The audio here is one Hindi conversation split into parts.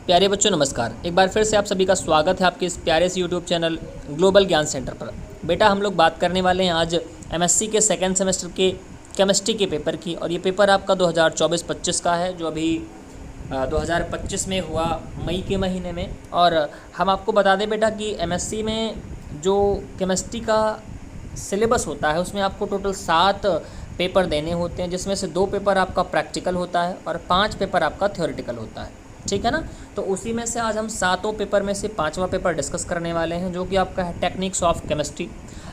प्यारे बच्चों नमस्कार। एक बार फिर से आप सभी का स्वागत है आपके इस प्यारे से यूट्यूब चैनल ग्लोबल ज्ञान सेंटर पर। बेटा हम लोग बात करने वाले हैं आज एमएससी के सेकंड सेमेस्टर के केमिस्ट्री के पेपर की, और ये पेपर आपका 2024-25 का है जो अभी 2025 में हुआ मई के महीने में। और हम आपको बता दें बेटा कि एमएससी में जो केमिस्ट्री का सिलेबस होता है उसमें आपको टोटल 7 पेपर देने होते हैं, जिसमें से 2 पेपर आपका प्रैक्टिकल होता है और 5 पेपर आपका थ्योरेटिकल होता है। ठीक है ना। तो उसी में से आज हम 7 पेपर में से 5वां पेपर डिस्कस करने वाले हैं जो कि आपका है टेक्निक्स ऑफ केमिस्ट्री।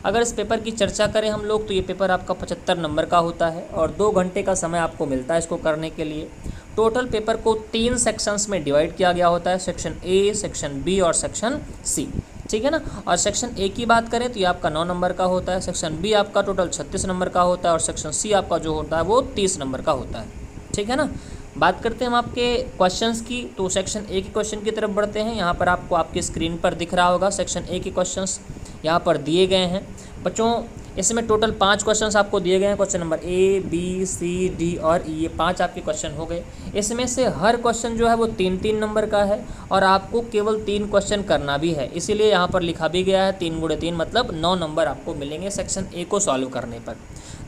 अगर इस पेपर की चर्चा करें हम लोग तो ये पेपर आपका 75 नंबर का होता है और 2 घंटे का समय आपको मिलता है इसको करने के लिए। टोटल पेपर को 3 सेक्शंस में डिवाइड किया गया होता है, सेक्शन ए, सेक्शन बी और सेक्शन सी। ठीक है ना। और सेक्शन ए की बात करें तो ये आपका 9 नंबर का होता है, सेक्शन बी आपका टोटल 36 नंबर का होता है और सेक्शन सी आपका जो होता है वो 30 नंबर का होता है। ठीक है ना। बात करते हैं हम आपके क्वेश्चंस की, तो सेक्शन ए के क्वेश्चन की तरफ बढ़ते हैं। यहाँ पर आपको आपकी स्क्रीन पर दिख रहा होगा सेक्शन ए के क्वेश्चंस यहाँ पर दिए गए हैं बच्चों। इसमें टोटल 5 क्वेश्चंस आपको दिए गए हैं। Question number A, B, C, D और ई, ये 5 आपके क्वेश्चन हो गए। इसमें से हर क्वेश्चन जो है वो 3-3 नंबर का है और आपको केवल 3 क्वेश्चन करना भी है, इसीलिए यहाँ पर लिखा भी गया है 3 × 3 मतलब 9 नंबर आपको मिलेंगे सेक्शन ए को सॉल्व करने पर।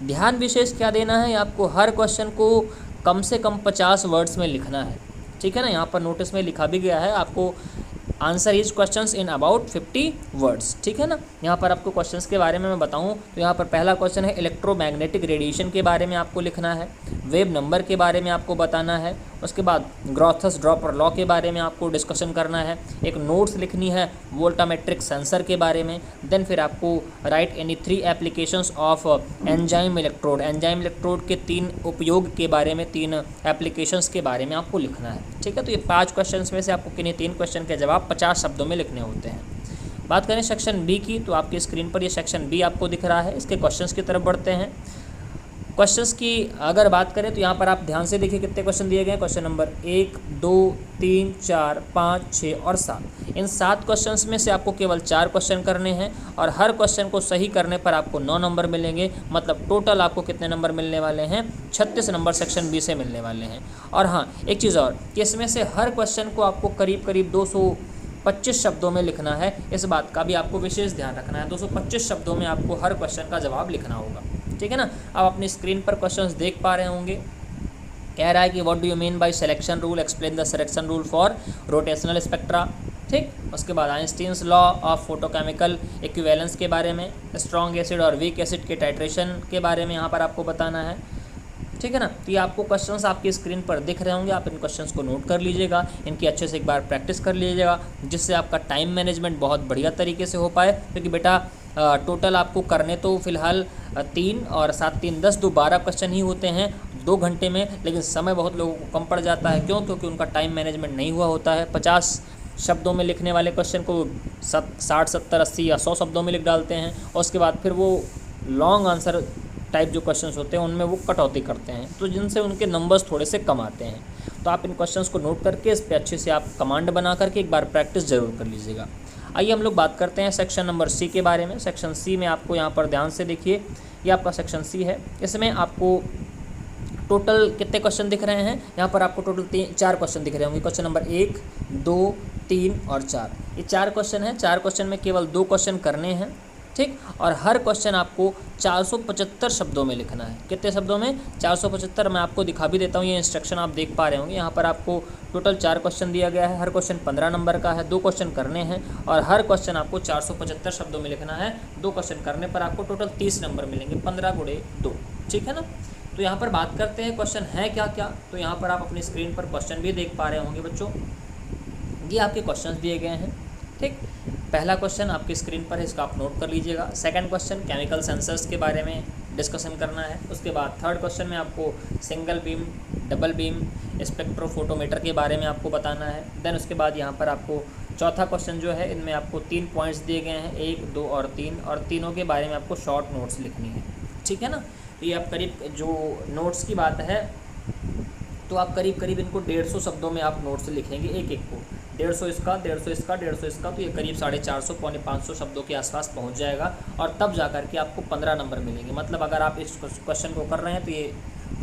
ध्यान विशेष क्या देना है, आपको हर क्वेश्चन को कम से कम 50 वर्ड्स में लिखना है। ठीक है ना। यहाँ पर नोटिस में लिखा भी गया है आपको answer is questions in about 50 words. ठीक है ना। यहाँ पर आपको क्वेश्चंस के बारे में मैं बताऊँ तो यहाँ पर पहला क्वेश्चन है इलेक्ट्रोमैग्नेटिक रेडिएशन के बारे में आपको लिखना है, वेव नंबर के बारे में आपको बताना है, उसके बाद ग्रॉथस ड्रॉपर लॉ के बारे में आपको डिस्कशन करना है, एक नोट्स लिखनी है वोल्टामेट्रिक सेंसर के बारे में, देन फिर आपको right any 3 applications of enzyme electrode, enzyme electrode के 3 उपयोग के बारे में, 3 एप्लीकेशंस के बारे में आपको लिखना है। ठीक है। तो ये 5 क्वेश्चन में से आपको किन्हीं 3 क्वेश्चन के जवाब 50 शब्दों में लिखने होते हैं। बात करें सेक्शन बी की, तो आपकी स्क्रीन पर ये सेक्शन बी आपको दिख रहा है। इसके क्वेश्चंस की तरफ बढ़ते हैं। क्वेश्चंस की अगर बात करें तो यहाँ पर आप ध्यान से देखिए कितने क्वेश्चन दिए गए हैं। क्वेश्चन नंबर 1, 2, 3, 4, 5, 6 और 7। इन 7 क्वेश्चंस में से आपको केवल 4 क्वेश्चन करने हैं और हर क्वेश्चन को सही करने पर आपको 9 नंबर मिलेंगे। मतलब टोटल आपको कितने नंबर मिलने वाले हैं, 36 नंबर सेक्शन बी से मिलने वाले हैं। और हाँ, एक चीज़ और कि इसमें से हर क्वेश्चन को आपको करीब करीब 225 शब्दों में लिखना है। इस बात का भी आपको विशेष ध्यान रखना है। 225 शब्दों में आपको हर क्वेश्चन का जवाब लिखना होगा। ठीक है ना। आप अपनी स्क्रीन पर क्वेश्चंस देख पा रहे होंगे। कह रहा है कि what do you mean by selection rule, explain the selection rule for rotational spectra. ठीक। उसके बाद Einstein's law of photochemical equivalence के बारे में, स्ट्रॉन्ग एसिड और वीक एसिड के टाइट्रेशन के बारे में यहाँ पर आपको बताना है। ठीक है ना। तो ये आपको क्वेश्चंस आपकी स्क्रीन पर दिख रहे होंगे, आप इन क्वेश्चंस को नोट कर लीजिएगा, इनकी अच्छे से एक बार प्रैक्टिस कर लीजिएगा, जिससे आपका टाइम मैनेजमेंट बहुत बढ़िया तरीके से हो पाए। क्योंकि बेटा टोटल आपको करने तो फिलहाल 3 और 7, 3, 10, 2, 12 क्वेश्चन ही होते हैं 2 घंटे में, लेकिन समय बहुत लोगों को कम पड़ जाता है। क्यों? क्योंकि उनका टाइम मैनेजमेंट नहीं हुआ होता है। 50 शब्दों में लिखने वाले क्वेश्चन को 60, 70, 80 या 100 शब्दों में लिख डालते हैं और उसके बाद फिर वो लॉन्ग आंसर टाइप जो क्वेश्चंस होते हैं उनमें वो कटौती करते हैं, तो जिनसे उनके नंबर्स थोड़े से कम आते हैं। तो आप इन क्वेश्चंस को नोट करके इस पर अच्छे से आप कमांड बना करके एक बार प्रैक्टिस ज़रूर कर लीजिएगा। आइए हम लोग बात करते हैं सेक्शन नंबर सी के बारे में। सेक्शन सी में आपको यहाँ पर ध्यान से देखिए, ये आपका सेक्शन सी है। इसमें आपको टोटल कितने क्वेश्चन दिख रहे हैं, यहाँ पर आपको टोटल 4 क्वेश्चन दिख रहे होंगे। क्वेश्चन नंबर 1, 2, 3 और 4, ये 4 क्वेश्चन हैं। 4 क्वेश्चन में केवल 2 क्वेश्चन करने हैं। ठीक। और हर क्वेश्चन आपको 475 शब्दों में लिखना है। कितने शब्दों में? 475। मैं आपको दिखा भी देता हूँ, ये इंस्ट्रक्शन आप देख पा रहे होंगे। यहाँ पर आपको टोटल 4 क्वेश्चन दिया गया है, हर क्वेश्चन 15 नंबर का है, 2 क्वेश्चन करने हैं और हर क्वेश्चन आपको 475 शब्दों में लिखना है। 2 क्वेश्चन करने पर आपको टोटल 30 नंबर मिलेंगे, 15 × 2। ठीक है ना। तो यहाँ पर बात करते हैं क्वेश्चन है क्या क्या। तो यहाँ पर आप अपनी स्क्रीन पर क्वेश्चन भी देख पा रहे होंगे बच्चों, ये आपके क्वेश्चन दिए गए हैं। ठीक। पहला क्वेश्चन आपकी स्क्रीन पर है, इसका आप नोट कर लीजिएगा। सेकंड क्वेश्चन केमिकल सेंसर्स के बारे में डिस्कशन करना है। उसके बाद थर्ड क्वेश्चन में आपको single beam, double beam spectrophotometer के बारे में आपको बताना है। देन उसके बाद यहाँ पर आपको चौथा क्वेश्चन जो है, इनमें आपको 3 पॉइंट्स दिए गए हैं, 1, 2 और 3, और तीनों के बारे में आपको शॉर्ट नोट्स लिखनी है। ठीक है ना। तो ये आप करीब जो नोट्स की बात है तो आप करीब करीब इनको 150 शब्दों में आप नोट्स लिखेंगे, एक एक को 150 इसका, 150 इसका, 150 इसका, तो ये करीब 450 पौने 500 शब्दों के आसपास पहुंच जाएगा और तब जा कर के आपको 15 नंबर मिलेंगे। मतलब अगर आप इस क्वेश्चन को कर रहे हैं तो ये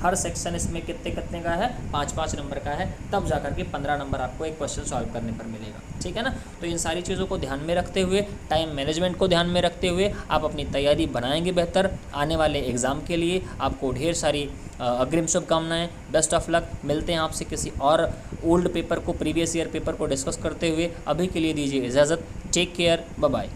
हर सेक्शन इसमें कितने कितने का है, 5-5 नंबर का है, तब जा करके 15 नंबर आपको एक क्वेश्चन सॉल्व करने पर मिलेगा। ठीक है ना। तो इन सारी चीज़ों को ध्यान में रखते हुए, टाइम मैनेजमेंट को ध्यान में रखते हुए आप अपनी तैयारी बनाएंगे बेहतर आने वाले एग्ज़ाम के लिए। आपको ढेर सारी अग्रिम शुभकामनाएं, बेस्ट ऑफ लक। मिलते हैं आपसे किसी और ओल्ड पेपर को, प्रीवियस ईयर पेपर को डिस्कस करते हुए। अभी के लिए दीजिए इजाज़त। Take care, bye bye.